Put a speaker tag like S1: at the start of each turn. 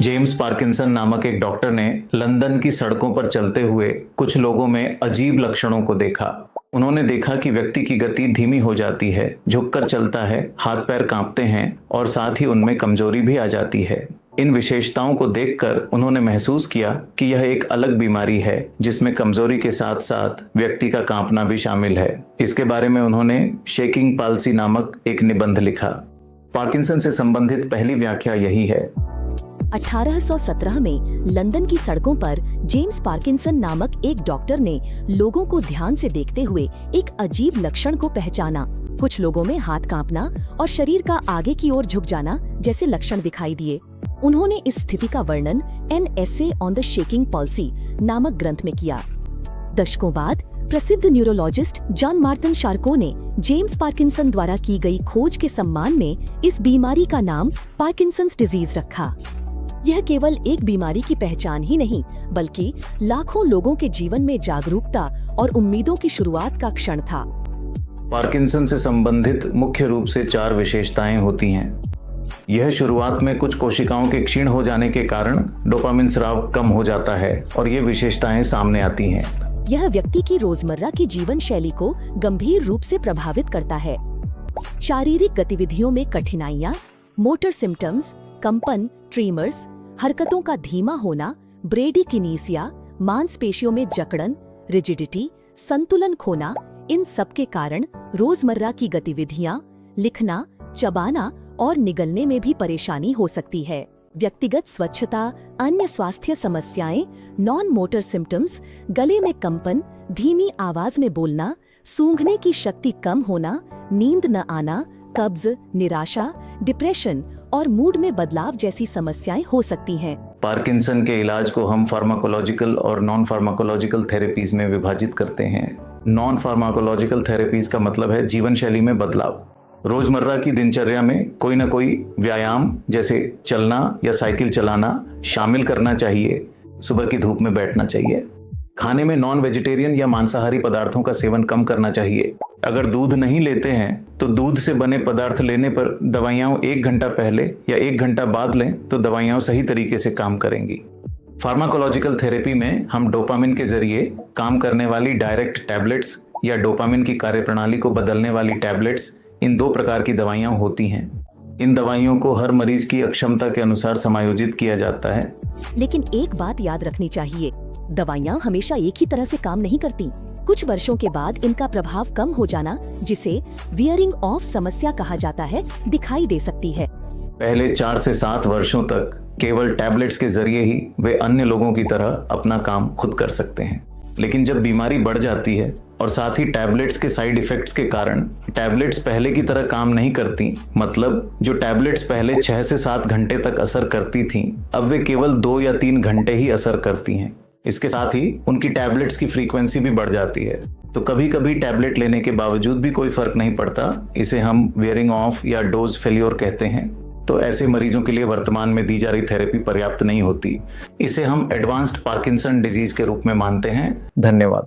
S1: James Parkinson नामक एक doctor ने लंदन की सड़कों पर चलते हुए कुछ लोगों में अजीब लक्षणों को देखा। उन्होंने देखा कि व्यक्ति की गति धीमी हो जाती है, झुककर चलता है, हाथ पैर कांपते हैं और साथ ही उनमें कमजोरी भी आ जाती है। इन विशेषताओं को देखकर उन्होंने महसूस किया कि यह एक अलग बीमारी है जिसमें कमजोरी के साथ साथ व्यक्ति का कांपना भी शामिल है। इसके बारे में उन्होंने शेकिंग पाल्सी नामक एक निबंध लिखा। पार्किंसन से संबंधित पहली व्याख्या यही है।
S2: 1817 में लंदन की सड़कों पर जेम्स पार्किंसन नामक एक डॉक्टर ने लोगों को ध्यान से देखते हुए एक अजीब लक्षण को पहचाना। कुछ लोगों में हाथ कांपना और शरीर का आगे की ओर झुक जाना जैसे लक्षण दिखाई दिए। उन्होंने इस स्थिति का वर्णन an essay on the shaking palsy नामक ग्रंथ में किया। दशकों बाद प्रसिद्ध न्यूरोलॉजिस्ट जॉन मार्टन शार्को ने जेम्स पार्किंसन द्वारा की गई खोज के सम्मान में इस बीमारी का नाम पार्किंसंस डिजीज रखा। यह केवल एक बीमारी की पहचान ही नहीं, बल्कि लाखों लोगों के जीवन में जागरूकता और उम्मीदों की शुरुआत का क्षण था।
S1: पार्किंसन से संबंधित मुख्य रूप से 4 विशेषताएं होती हैं। यह शुरुआत में कुछ कोशिकाओं के क्षीण हो जाने के कारण डोपामिन स्राव कम हो जाता है और ये विशेषताएं सामने आती हैं।
S2: यह व्यक्ति की रोजमर्रा की जीवन शैली को गंभीर रूप से प्रभावित करता है। शारीरिक गतिविधियों में कठिनाइयाँ, मोटर सिम्टम्स, कंपन, ट्रीमर्स, हरकतों का धीमा होना, ब्रेडिकिनीसिया, मांसपेशियों में जकड़न, रिजिडिटी, संतुलन खोना, इन सब के कारण रोजमर्रा की गतिविधियां, लिखना, चबाना और निगलने में भी परेशानी हो सकती है। व्यक्तिगत स्वच्छता, अन्य स्वास्थ्य समस्याएं, नॉन मोटर सिम्टम्स, गले में कंपन, धीमी आवाज में बोलना, सूंघने की शक्ति कम होना, नींद न आना, कब्ज, निराशा, डिप्रेशन और मूड में बदलाव जैसी समस्याएं हो सकती हैं।
S1: पार्किंसन के इलाज को हम फार्माकोलॉजिकल और नॉन फार्माकोलॉजिकल थेरेपीज में विभाजित करते हैं। नॉन फार्माकोलॉजिकल थेरेपीज का मतलब है जीवन शैली में बदलाव। रोजमर्रा की दिनचर्या में कोई ना कोई व्यायाम जैसे चलना या साइकिल चलाना शामिल करना चाहिए। सुबह की धूप में बैठना चाहिए। खाने में नॉन वेजिटेरियन या मांसाहारी पदार्थों का सेवन कम करना चाहिए। अगर दूध नहीं लेते हैं तो दूध से बने पदार्थ लेने पर दवाइयाँ 1 घंटा पहले या 1 घंटा बाद लें तो दवाइयाँ सही तरीके से काम करेंगी। फार्माकोलॉजिकल थेरेपी में हम डोपामिन के जरिए काम करने वाली डायरेक्ट टैबलेट्स या डोपामिन की कार्यप्रणाली को बदलने वाली टैबलेट्स, इन 2 प्रकार की दवाइयाँ होती हैं। इन दवाइयों को हर मरीज की अक्षमता के अनुसार समायोजित किया जाता है।
S2: लेकिन एक बात याद रखनी चाहिए, दवाइयाँ हमेशा एक ही तरह से काम नहीं करती। कुछ वर्षों के बाद इनका प्रभाव कम हो जाना, जिसे वियरिंग ऑफ समस्या कहा जाता है, दिखाई दे सकती है।
S1: पहले 4 से 7 वर्षों तक केवल टैबलेट्स के जरिए ही वे अन्य लोगों की तरह अपना काम खुद कर सकते हैं। लेकिन जब बीमारी बढ़ जाती है और साथ ही टैबलेट्स के साइड इफेक्ट्स के कारण टैबलेट्स पहले की तरह काम नहीं करती, मतलब जो टैबलेट्स पहले 6 से 7 घंटे तक असर करती थीं, अब वे केवल 2 या 3 घंटे ही असर करती हैं। इसके साथ ही उनकी टैबलेट्स की फ्रीक्वेंसी भी बढ़ जाती है। तो कभी कभी टैबलेट लेने के बावजूद भी कोई फर्क नहीं पड़ता। इसे हम वेयरिंग ऑफ या डोज फेल्योर कहते हैं। तो ऐसे मरीजों के लिए वर्तमान में दी जा रही थेरेपी पर्याप्त नहीं होती। इसे हम एडवांस्ड पार्किंसन डिजीज के रूप में मानते हैं। धन्यवाद।